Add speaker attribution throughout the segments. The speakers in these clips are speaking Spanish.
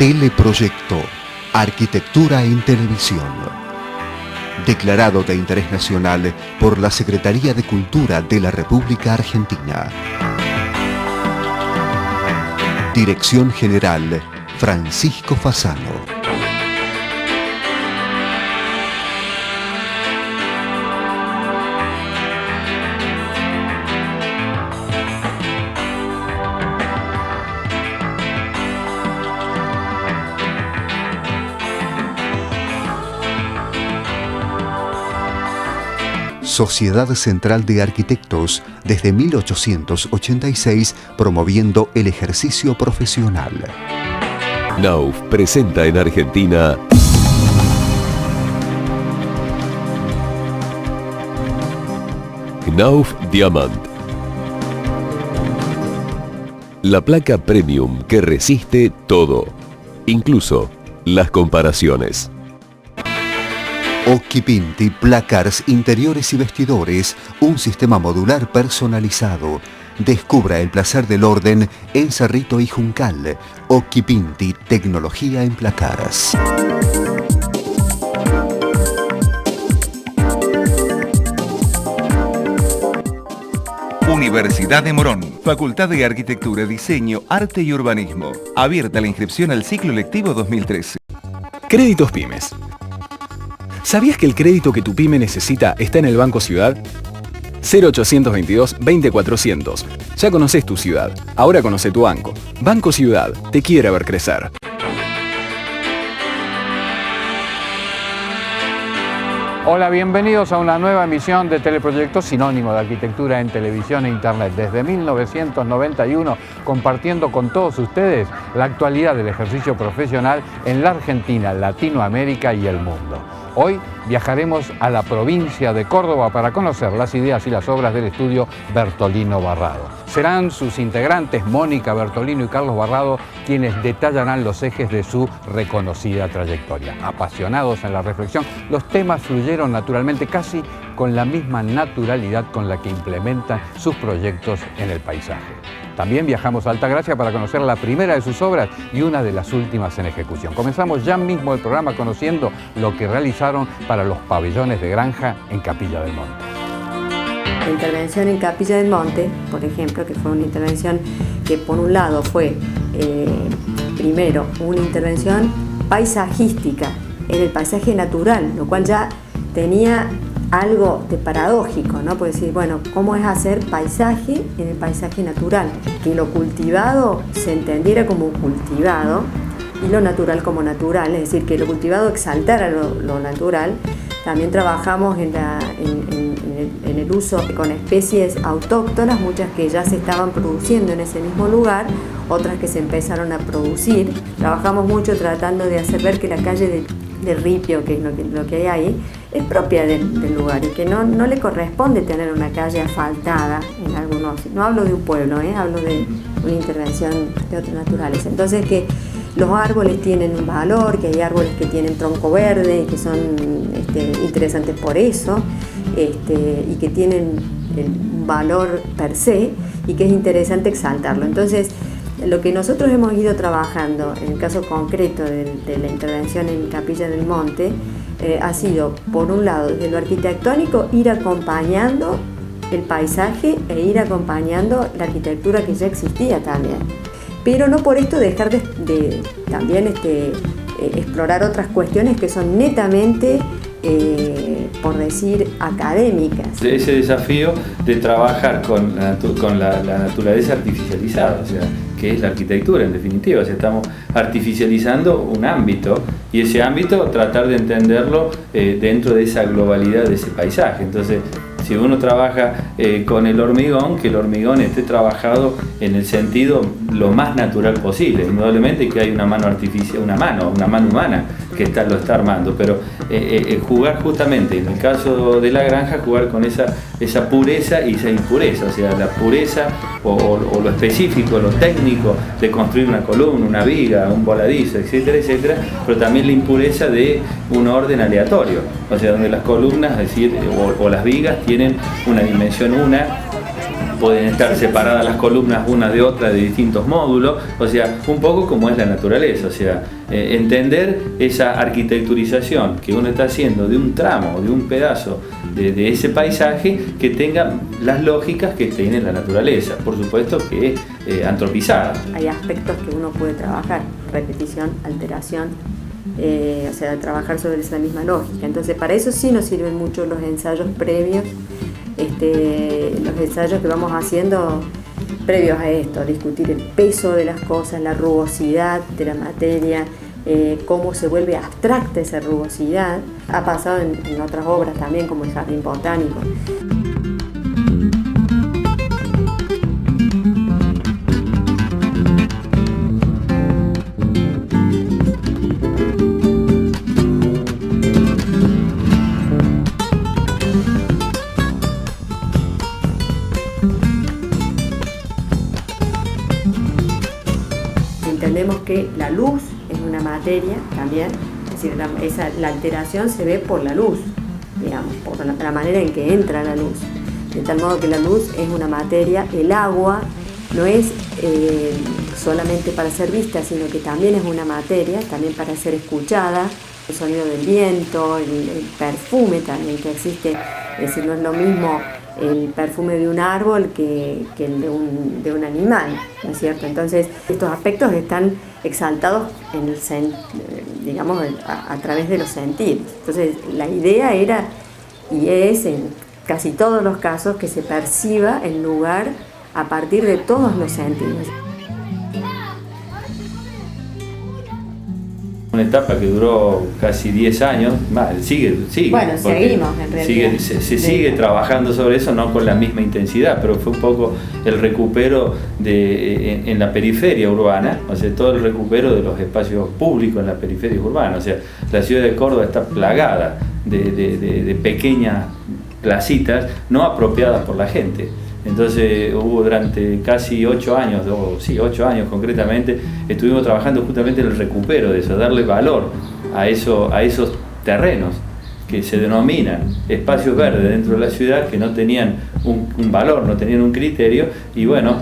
Speaker 1: Teleproyecto, Arquitectura en Televisión. Declarado de interés nacional por la Secretaría de Cultura de la República Argentina. Dirección General, Francisco Fasano. Sociedad Central de Arquitectos, desde 1886, promoviendo el ejercicio profesional.
Speaker 2: Knauf presenta en Argentina Knauf Diamant, la placa premium que resiste todo, incluso las comparaciones.
Speaker 1: Occhipinti, Placards, Interiores y Vestidores, un sistema modular personalizado. Descubra el placer del orden en Cerrito y Juncal. Occhipinti, tecnología en placards.
Speaker 3: Universidad de Morón, Facultad de Arquitectura, Diseño, Arte y Urbanismo. Abierta la inscripción al ciclo lectivo 2013.
Speaker 4: Créditos Pymes. ¿Sabías que el crédito que tu pyme necesita está en el Banco Ciudad? 0822 20400. Ya conoces tu ciudad, ahora conoce tu banco. Banco Ciudad, te quiere ver crecer.
Speaker 5: Hola, bienvenidos a una nueva emisión de Teleproyecto, sinónimo de arquitectura en televisión e internet. Desde 1991, compartiendo con todos ustedes la actualidad del ejercicio profesional en la Argentina, Latinoamérica y el mundo. Hoy viajaremos a la provincia de Córdoba para conocer las ideas y las obras del estudio Bertolino Barrado. Serán sus integrantes, Mónica Bertolino y Carlos Barrado, quienes detallarán los ejes de su reconocida trayectoria. Apasionados en la reflexión, los temas fluyeron naturalmente, casi con la misma naturalidad con la que implementan sus proyectos en el paisaje. También viajamos a Altagracia para conocer la primera de sus obras y una de las últimas en ejecución. Comenzamos ya mismo el programa conociendo lo que realizaron para los pabellones de granja en Capilla del Monte.
Speaker 6: La intervención en Capilla del Monte, por ejemplo, que fue una intervención que por un lado fue, primero, una intervención paisajística en el paisaje natural, lo cual ya tenía algo de paradójico, ¿no? Porque decir, bueno, ¿cómo es hacer paisaje en el paisaje natural? Que lo cultivado se entendiera como cultivado y lo natural como natural, es decir, que lo cultivado exaltara lo natural. También trabajamos en el uso con especies autóctonas, muchas que ya se estaban produciendo en ese mismo lugar, otras que se empezaron a producir. Trabajamos mucho tratando de hacer ver que la calle de Ripio, que es lo que hay ahí, es propia del lugar y que no le corresponde tener una calle asfaltada en algunos. No hablo de un pueblo, hablo de una intervención de otra naturaleza. Entonces, que los árboles tienen un valor, que hay árboles que tienen tronco verde y que son interesantes por eso, y que tienen un valor per se y que es interesante exaltarlo. Entonces, lo que nosotros hemos ido trabajando en el caso concreto de la intervención en Capilla del Monte ha sido, por un lado, de lo arquitectónico, ir acompañando el paisaje e ir acompañando la arquitectura que ya existía también. Pero no por esto dejar de también explorar otras cuestiones que son netamente, por decir, académicas.
Speaker 7: Ese desafío de trabajar con la naturaleza artificializada, o sea, que es la arquitectura en definitiva, o sea, estamos artificializando un ámbito y ese ámbito tratar de entenderlo dentro de esa globalidad de ese paisaje. Entonces, si uno trabaja con el hormigón, que el hormigón esté trabajado en el sentido lo más natural posible. Indudablemente que hay una mano artificial, una mano humana que lo está armando, pero jugar justamente, en el caso de la granja, jugar con esa pureza y esa impureza, o sea, la pureza o lo específico, lo técnico de construir una columna, una viga, un voladizo, etcétera, etcétera, pero también la impureza de un orden aleatorio, o sea, donde las columnas, es decir, o las vigas tienen una dimensión una pueden estar separadas las columnas una de otra de distintos módulos, o sea, un poco como es la naturaleza, o sea, entender esa arquitecturización que uno está haciendo de un tramo, de un pedazo de ese paisaje que tenga las lógicas que tiene la naturaleza, por supuesto que antropizada.
Speaker 6: Hay aspectos que uno puede trabajar, repetición, alteración, o sea, trabajar sobre esa misma lógica. Entonces, para eso sí nos sirven mucho los ensayos previos, los ensayos que vamos haciendo previos a esto, discutir el peso de las cosas, la rugosidad de la materia, cómo se vuelve abstracta esa rugosidad. Ha pasado en otras obras también, como el Jardín Botánico. Entendemos que la luz es una materia también, es decir, la alteración se ve por la luz, digamos, por la manera en que entra la luz, de tal modo que la luz es una materia, el agua no es solamente para ser vista, sino que también es una materia, también para ser escuchada, el sonido del viento, el perfume también que existe, es decir, no es lo mismo el perfume de un árbol que el de un animal, ¿no es cierto? Entonces, estos aspectos están exaltados digamos, a través de los sentidos. Entonces, la idea era, y es en casi todos los casos, que se perciba el lugar a partir de todos los sentidos.
Speaker 7: Una etapa que duró casi 10 años, sigue.
Speaker 6: Bueno, seguimos en realidad.
Speaker 7: Se sigue trabajando sobre eso, no con la misma intensidad, pero fue un poco el recupero en la periferia urbana, o sea, todo el recupero de los espacios públicos en la periferia urbana. O sea, la ciudad de Córdoba está plagada de pequeñas placitas no apropiadas por la gente. Entonces hubo durante casi 8 años, 8 años concretamente, estuvimos trabajando justamente en el recupero de eso, darle valor a esos terrenos que se denominan espacios verdes dentro de la ciudad, que no tenían un valor, no tenían un criterio, y bueno,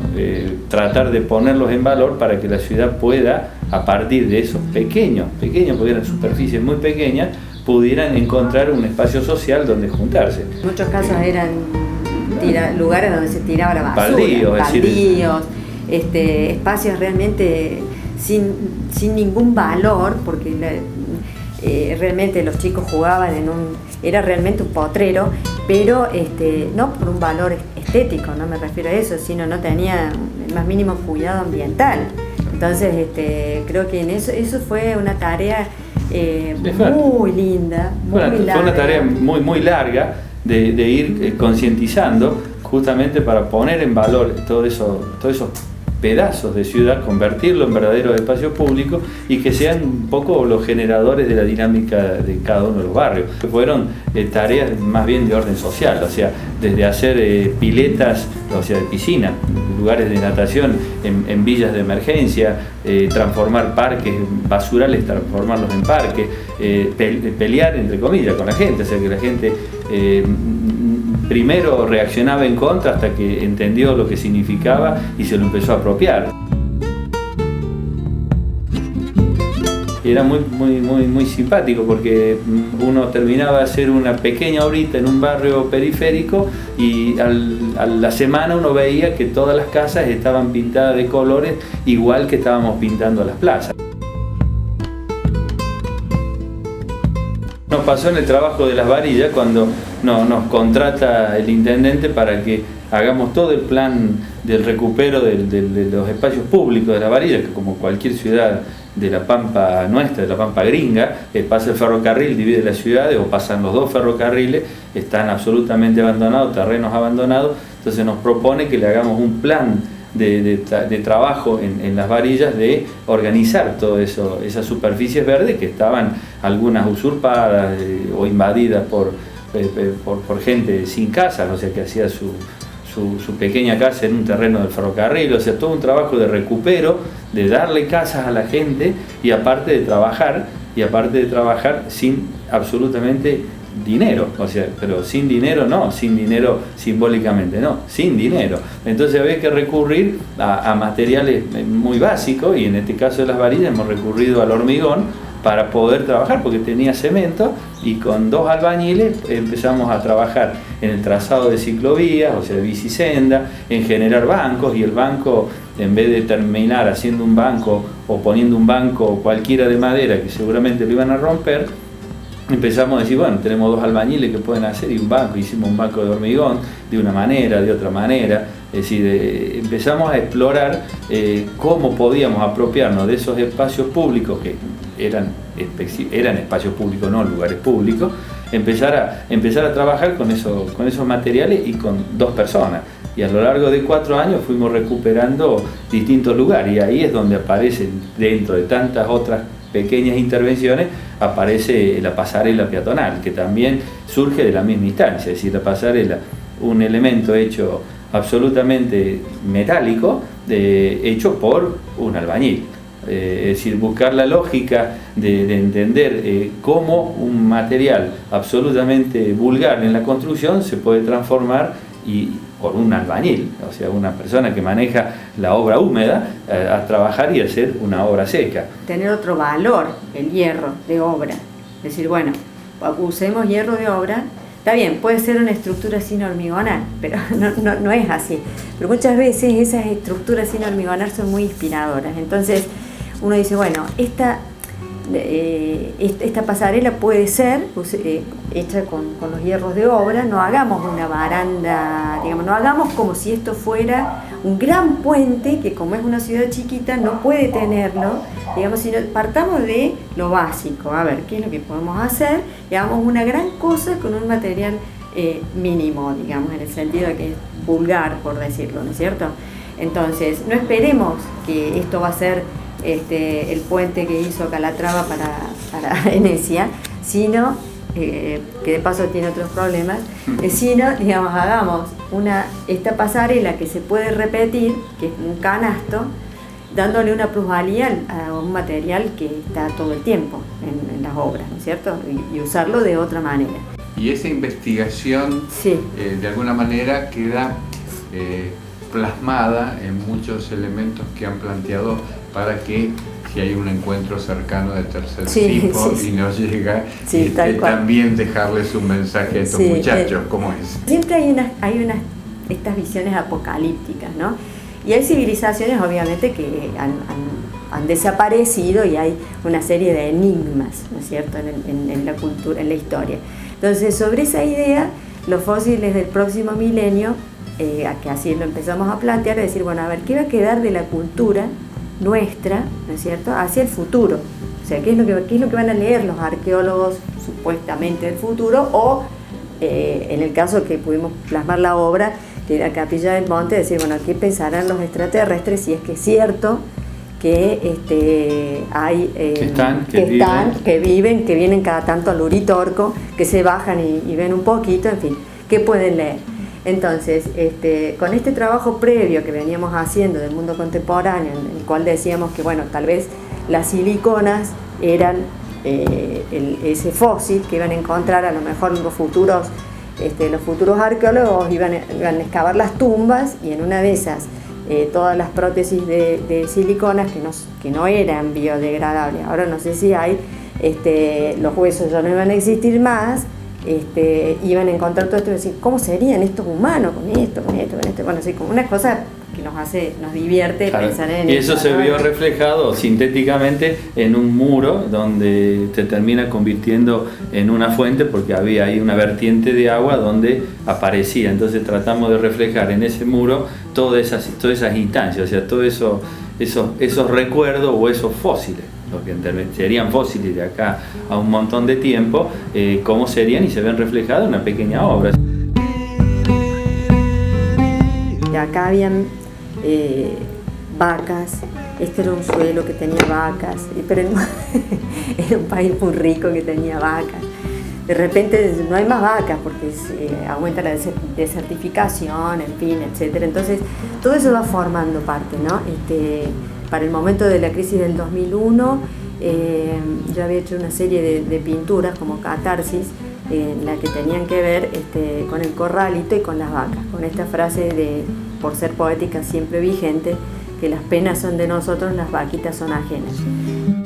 Speaker 7: tratar de ponerlos en valor para que la ciudad pueda, a partir de esos pequeños, porque eran superficies muy pequeñas, pudieran encontrar un espacio social donde juntarse.
Speaker 6: En muchos casos eran lugares donde se tiraba la basura, baldíos, espacios realmente sin ningún valor, porque realmente los chicos jugaban era realmente un potrero, pero no por un valor estético, no me refiero a eso, sino no tenía el más mínimo cuidado ambiental. Entonces creo que en eso fue una tarea muy linda, muy larga.
Speaker 7: Fue una tarea muy larga de ir concientizando, justamente para poner en valor todos esos pedazos de ciudad, convertirlo en verdaderos espacios públicos y que sean un poco los generadores de la dinámica de cada uno de los barrios. Fueron tareas más bien de orden social, o sea, desde hacer piletas, o sea, de piscina, lugares de natación en villas de emergencia, transformar parques basurales, transformarlos en parques, pelear entre comillas con la gente, o sea, que la gente primero reaccionaba en contra hasta que entendió lo que significaba y se lo empezó a apropiar. Era muy simpático, porque uno terminaba de hacer una pequeña obrita en un barrio periférico y a la semana uno veía que todas las casas estaban pintadas de colores igual que estábamos pintando las plazas. Nos pasó en el trabajo de las varillas cuando nos contrata el intendente para que hagamos todo el plan del recupero de los espacios públicos de las varillas, que como cualquier ciudad de la Pampa nuestra, de la Pampa gringa, pasa el ferrocarril, divide las ciudades, o pasan los dos ferrocarriles, están absolutamente abandonados, terrenos abandonados. Entonces nos propone que le hagamos un plan de trabajo en las varillas, de organizar todo eso, esas superficies verdes que estaban algunas usurpadas o invadidas por gente sin casa, o sea, que hacía su pequeña casa en un terreno del ferrocarril. O sea, todo un trabajo de recupero, de darle casas a la gente, y aparte de trabajar sin absolutamente dinero, o sea, pero sin dinero no, sin dinero simbólicamente no, sin dinero. Entonces había que recurrir a materiales muy básicos, y en este caso de las varillas hemos recurrido al hormigón para poder trabajar, porque tenía cemento, y con 2 albañiles empezamos a trabajar en el trazado de ciclovías, o sea, de bicisenda, en generar bancos, y el banco, en vez de terminar haciendo un banco o poniendo un banco cualquiera de madera que seguramente lo iban a romper, empezamos a decir, bueno, tenemos 2 albañiles que pueden hacer, y un banco, hicimos un banco de hormigón de una manera, de otra manera. Es decir, empezamos a explorar cómo podíamos apropiarnos de esos espacios públicos que eran espacios públicos, no lugares públicos, empezar a trabajar con esos materiales y con 2 personas. Y a lo largo de 4 años fuimos recuperando distintos lugares, y ahí es donde aparece, dentro de tantas otras pequeñas intervenciones, aparece la pasarela peatonal, que también surge de la misma instancia. Es decir, la pasarela, un elemento hecho absolutamente metálico, hecho por un albañil. Es decir, buscar la lógica de entender cómo un material absolutamente vulgar en la construcción se puede transformar por un albañil, o sea, una persona que maneja la obra húmeda, a trabajar y hacer una obra seca.
Speaker 6: Tener otro valor el hierro de obra. Es decir, bueno, usemos hierro de obra. Está bien, puede ser una estructura sin hormigonar, pero no es así. Pero muchas veces esas estructuras sin hormigonar son muy inspiradoras. Entonces uno dice, bueno, esta pasarela puede ser hecha con los hierros de obra. No hagamos una baranda, digamos, no hagamos como si esto fuera un gran puente que, como es una ciudad chiquita, no puede tenerlo, digamos, sino partamos de lo básico, a ver qué es lo que podemos hacer, y hagamos una gran cosa con un material mínimo, digamos, en el sentido de que es vulgar, por decirlo, ¿no es cierto? Entonces, no esperemos que esto va a ser el puente que hizo Calatrava para Venecia, sino que de paso tiene otros problemas, sino, digamos, hagamos esta pasarela que se puede repetir, que es un canasto, dándole una plusvalía a un material que está todo el tiempo en las obras, ¿no es cierto? Y usarlo de otra manera.
Speaker 5: Y esa investigación,
Speaker 6: sí,
Speaker 5: de alguna manera queda plasmada en muchos elementos que han planteado para que, si hay un encuentro cercano de tercer tipo y nos llega, también dejarles un mensaje a estos muchachos, ¿cómo es?
Speaker 6: Siempre hay estas visiones apocalípticas, ¿no? Y hay civilizaciones, obviamente, que han desaparecido, y hay una serie de enigmas, ¿no es cierto?, en la cultura, en la historia. Entonces, sobre esa idea, los fósiles del próximo milenio, que así lo empezamos a plantear, es decir, bueno, a ver, ¿qué va a quedar de la cultura nuestra, ¿no es cierto?, hacia el futuro? O sea, ¿qué es lo que van a leer los arqueólogos supuestamente del futuro? O, en el caso que pudimos plasmar la obra, que era Capilla del Monte, decir, bueno, ¿qué pensarán los extraterrestres si es que es cierto que hay que viven, que vienen cada tanto al Uritorco, que se bajan y ven un poquito, en fin, ¿qué pueden leer? Entonces, con este trabajo previo que veníamos haciendo del mundo contemporáneo, en el cual decíamos que, bueno, tal vez las siliconas eran ese fósil que iban a encontrar, a lo mejor los futuros arqueólogos iban a excavar las tumbas, y en una de esas todas las prótesis de siliconas que no eran biodegradables. Ahora no sé si hay, los huesos ya no iban a existir más, iban a encontrar todo esto y decir, ¿cómo serían estos humanos con esto? Bueno, así como una cosa que nos divierte, claro, pensar en
Speaker 7: y eso, ¿no? Se vio reflejado sintéticamente en un muro donde se termina convirtiendo en una fuente, porque había ahí una vertiente de agua donde aparecía. Entonces tratamos de reflejar en ese muro todas esas instancias, o sea, todos esos recuerdos o esos fósiles, lo que serían fósiles de acá a un montón de tiempo, cómo serían, y se ven reflejados en una pequeña obra.
Speaker 6: Y acá habían vacas, este era un suelo que tenía vacas, pero era un país muy rico que tenía vacas. De repente no hay más vacas porque aumenta la desertificación, en fin, etcétera. Entonces todo eso va formando parte, ¿no? Para el momento de la crisis del 2001, yo había hecho una serie de pinturas como Catarsis, en la que tenían que ver con el corralito y con las vacas, con esta frase de, por ser poética siempre vigente, que las penas son de nosotros, las vaquitas son ajenas.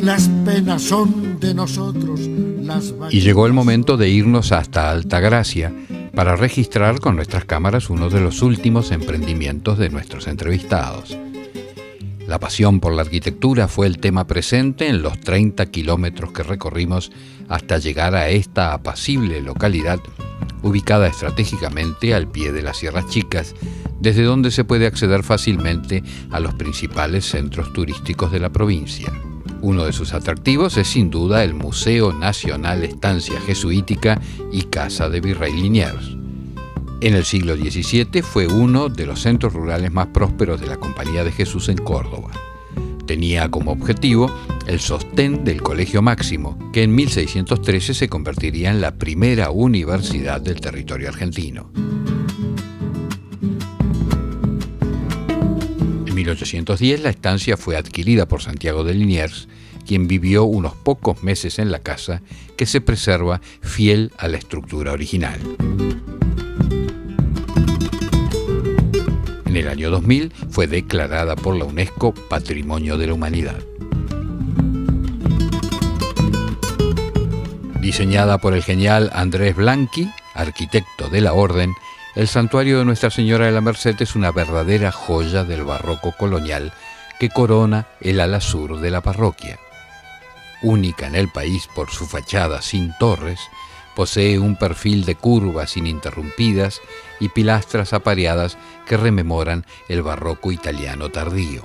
Speaker 8: Las penas son de nosotros, las vaquitas.
Speaker 5: Y llegó el momento de irnos hasta Altagracia para registrar con nuestras cámaras uno de los últimos emprendimientos de nuestros entrevistados. La pasión por la arquitectura fue el tema presente en los 30 kilómetros que recorrimos hasta llegar a esta apacible localidad, ubicada estratégicamente al pie de las Sierras Chicas, desde donde se puede acceder fácilmente a los principales centros turísticos de la provincia. Uno de sus atractivos es sin duda el Museo Nacional Estancia Jesuítica y Casa de Virrey Liniers. En el siglo XVII fue uno de los centros rurales más prósperos de la Compañía de Jesús en Córdoba. Tenía como objetivo el sostén del Colegio Máximo, que en 1613 se convertiría en la primera universidad del territorio argentino. En 1810 la estancia fue adquirida por Santiago de Liniers, quien vivió unos pocos meses en la casa, que se preserva fiel a la estructura original. En el año 2000 fue declarada por la UNESCO Patrimonio de la Humanidad. Diseñada por el genial Andrés Blanqui, arquitecto de la Orden, el santuario de Nuestra Señora de la Merced es una verdadera joya del barroco colonial que corona el ala sur de la parroquia. Única en el país por su fachada sin torres, posee un perfil de curvas ininterrumpidas y pilastras apareadas que rememoran el barroco italiano tardío.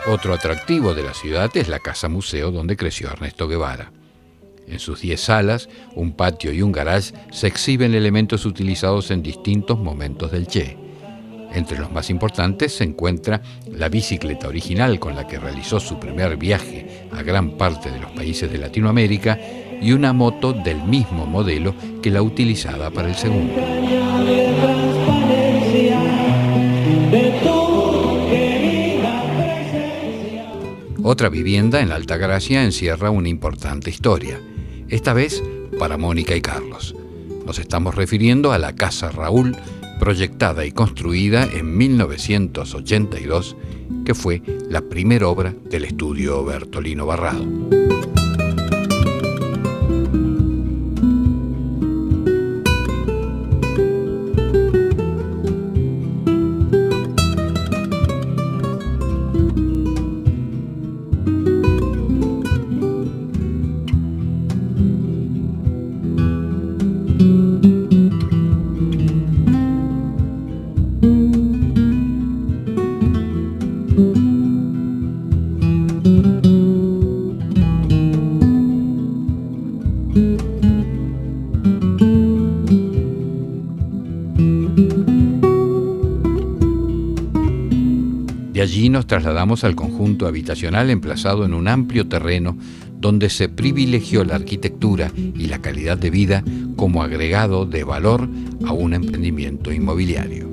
Speaker 5: Otro atractivo de la ciudad es la Casa Museo donde creció Ernesto Guevara. En sus 10 salas, un patio y un garage se exhiben elementos utilizados en distintos momentos del Che. Entre los más importantes se encuentra la bicicleta original con la que realizó su primer viaje a gran parte de los países de Latinoamérica y una moto del mismo modelo que la utilizada para el segundo. Otra vivienda en Altagracia encierra una importante historia, esta vez para Mónica y Carlos. Nos estamos refiriendo a la Casa Raúl, proyectada y construida en 1982, que fue la primera obra del estudio Bertolino Barrado. De allí nos trasladamos al conjunto habitacional emplazado en un amplio terreno donde se privilegió la arquitectura y la calidad de vida como agregado de valor a un emprendimiento inmobiliario.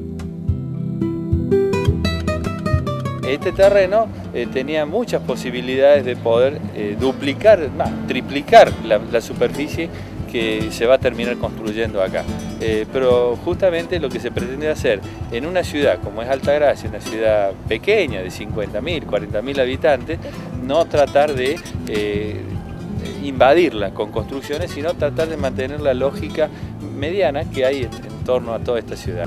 Speaker 7: Este terreno tenía muchas posibilidades de poder duplicar, triplicar la superficie que se va a terminar construyendo acá. Pero justamente lo que se pretende hacer en una ciudad como es Altagracia, una ciudad pequeña de 50.000, 40.000 habitantes, no tratar de invadirla con construcciones, sino tratar de mantener la lógica mediana que hay en torno a toda esta ciudad.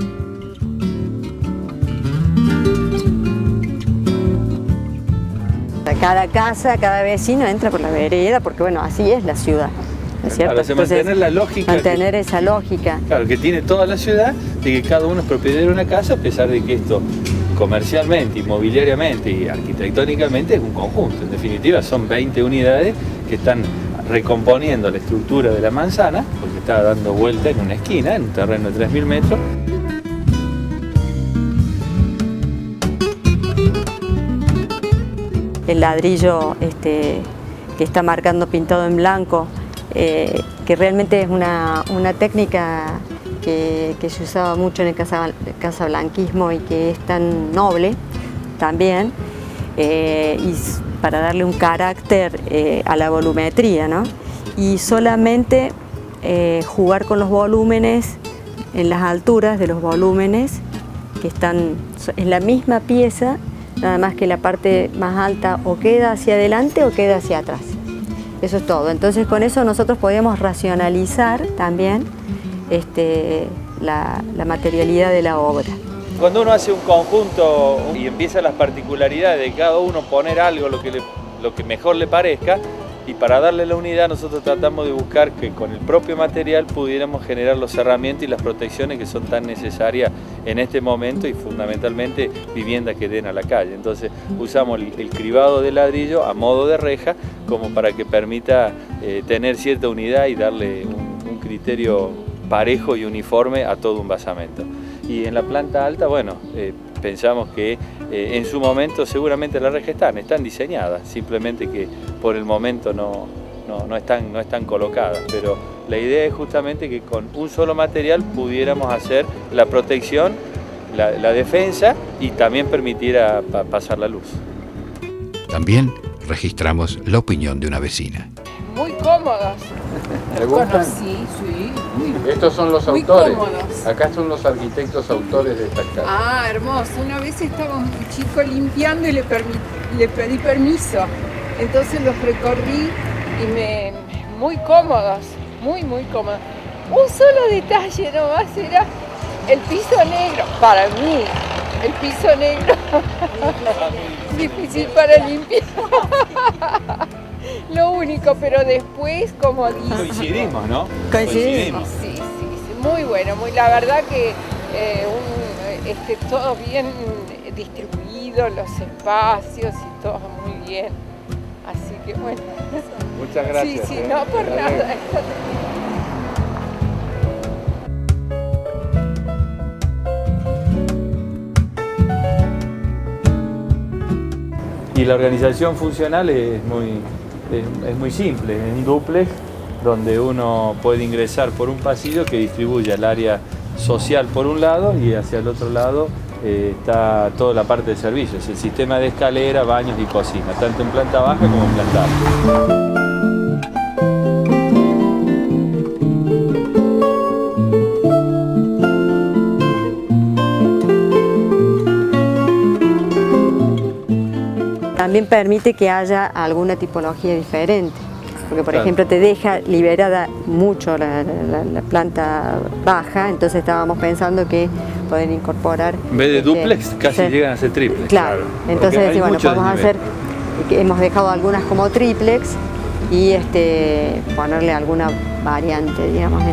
Speaker 6: Cada casa, cada vecino entra por la vereda, porque bueno, así es la ciudad, ¿no es cierto?
Speaker 7: Claro, mantener la lógica.
Speaker 6: Mantener esa lógica.
Speaker 7: Claro, que tiene toda la ciudad, de que cada uno es propietario de una casa, a pesar de que esto comercialmente, inmobiliariamente y arquitectónicamente es un conjunto. En definitiva, son 20 unidades que están recomponiendo la estructura de la manzana, porque está dando vuelta en una esquina, en un terreno de 3.000 metros.
Speaker 6: El ladrillo que está marcando pintado en blanco, que realmente es una técnica que se usaba mucho en el casablanquismo y que es tan noble también, y para darle un carácter a la volumetría, ¿no? Y solamente jugar con los volúmenes en las alturas de los volúmenes que están en la misma pieza, nada más que la parte más alta o queda hacia adelante o queda hacia atrás. Eso es todo. Entonces con eso nosotros podemos racionalizar también la materialidad de la obra.
Speaker 7: Cuando uno hace un conjunto y empieza las particularidades de cada uno poner algo lo que mejor le parezca, y para darle la unidad nosotros tratamos de buscar que con el propio material pudiéramos generar los herramientas y las protecciones que son tan necesarias en este momento y fundamentalmente viviendas que den a la calle. Entonces usamos el cribado de ladrillo a modo de reja como para que permita tener cierta unidad y darle un criterio parejo y uniforme a todo un basamento. Y en la planta alta, bueno, pensamos que en su momento seguramente las rejas están diseñadas, simplemente que por el momento no están colocadas, pero la idea es justamente que con un solo material pudiéramos hacer la protección, la defensa y también permitiera pasar la luz.
Speaker 9: También registramos la opinión de una vecina.
Speaker 10: Muy cómodos.
Speaker 5: ¿Le gustan?
Speaker 10: Sí.
Speaker 5: Estos son los
Speaker 10: muy
Speaker 5: autores.
Speaker 10: Cómodos.
Speaker 5: Acá son los arquitectos autores de esta casa.
Speaker 10: Ah, hermoso. Una vez estaba un chico limpiando y le pedí permiso. Entonces los recorrí y muy cómodos, muy cómodos. Un solo detalle nomás era el piso negro. Para mí, el piso negro difícil para limpiar. Lo único, pero después, como dice...
Speaker 7: Coincidimos, ¿no?
Speaker 6: Coincidimos.
Speaker 10: Sí, muy bueno, la verdad que todo bien distribuido, los espacios y todo muy bien. Así que bueno.
Speaker 5: Muchas gracias.
Speaker 10: Sí, no por nada.
Speaker 7: Y la organización funcional es muy simple, es un dúplex donde uno puede ingresar por un pasillo que distribuye el área social por un lado y hacia el otro lado está toda la parte de servicios, el sistema de escalera, baños y cocina, tanto en planta baja como en planta alta.
Speaker 6: También permite que haya alguna tipología diferente, porque por ejemplo te deja liberada mucho la planta baja, entonces estábamos pensando que pueden incorporar...
Speaker 7: En vez de dúplex casi llegan a ser triplex.
Speaker 6: Claro, entonces bueno, vamos a hacer, hemos dejado algunas como triplex y ponerle alguna variante, digamos,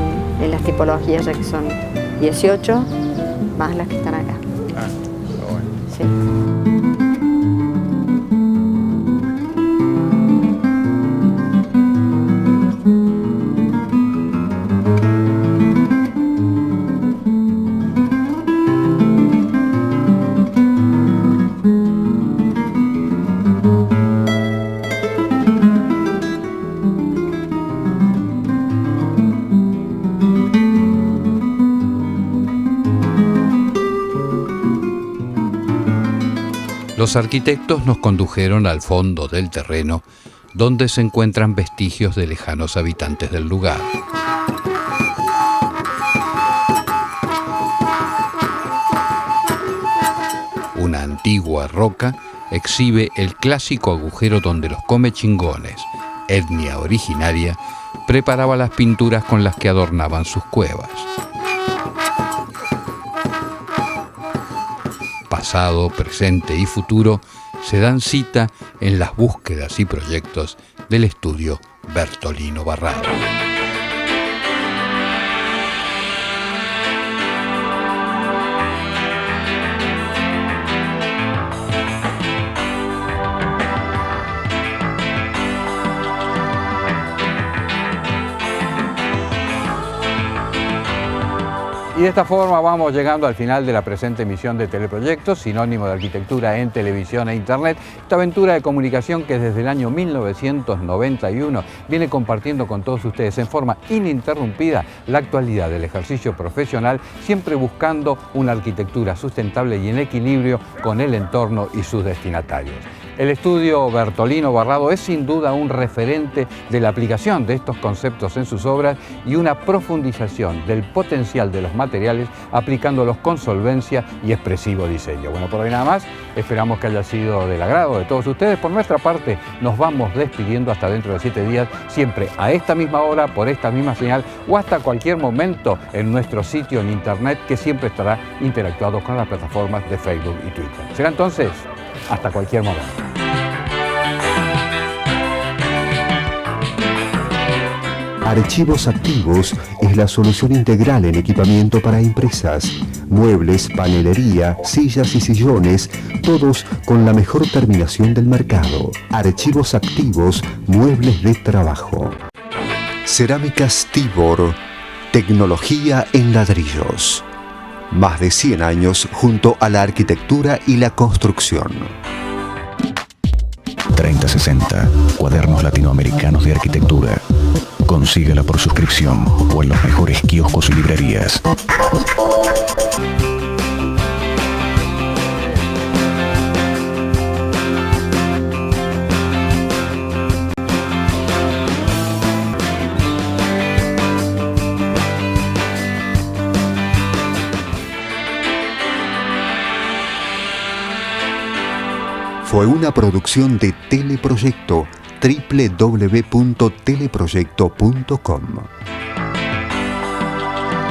Speaker 6: en las tipologías, ya que son 18 más las que están acá.
Speaker 5: Ah, bueno.
Speaker 6: Sí.
Speaker 9: Los arquitectos nos condujeron al fondo del terreno, donde se encuentran vestigios de lejanos habitantes del lugar. Una antigua roca exhibe el clásico agujero donde los comechingones, etnia originaria, preparaba las pinturas con las que adornaban sus cuevas. Pasado, presente y futuro se dan cita en las búsquedas y proyectos del estudio Bertolino Barrano.
Speaker 5: Y de esta forma vamos llegando al final de la presente emisión de Teleproyectos, sinónimo de arquitectura en televisión e internet. Esta aventura de comunicación que desde el año 1991 viene compartiendo con todos ustedes en forma ininterrumpida la actualidad del ejercicio profesional, siempre buscando una arquitectura sustentable y en equilibrio con el entorno y sus destinatarios. El estudio Bertolino Barrado es sin duda un referente de la aplicación de estos conceptos en sus obras y una profundización del potencial de los materiales aplicándolos con solvencia y expresivo diseño. Bueno, por hoy nada más. Esperamos que haya sido del agrado de todos ustedes. Por nuestra parte, nos vamos despidiendo hasta dentro de 7 días, siempre a esta misma hora, por esta misma señal o hasta cualquier momento en nuestro sitio en internet, que siempre estará interactuado con las plataformas de Facebook y Twitter. Será entonces hasta cualquier momento.
Speaker 1: Archivos Activos es la solución integral en equipamiento para empresas. Muebles, panelería, sillas y sillones, todos con la mejor terminación del mercado. Archivos Activos, muebles de trabajo. Cerámicas Tibor, tecnología en ladrillos. Más de 100 años junto a la arquitectura y la construcción.
Speaker 11: 3060, Cuadernos Latinoamericanos de Arquitectura. Consíguela por suscripción o en los mejores kioscos y librerías.
Speaker 1: Fue una producción de Teleproyecto, www.teleproyecto.com.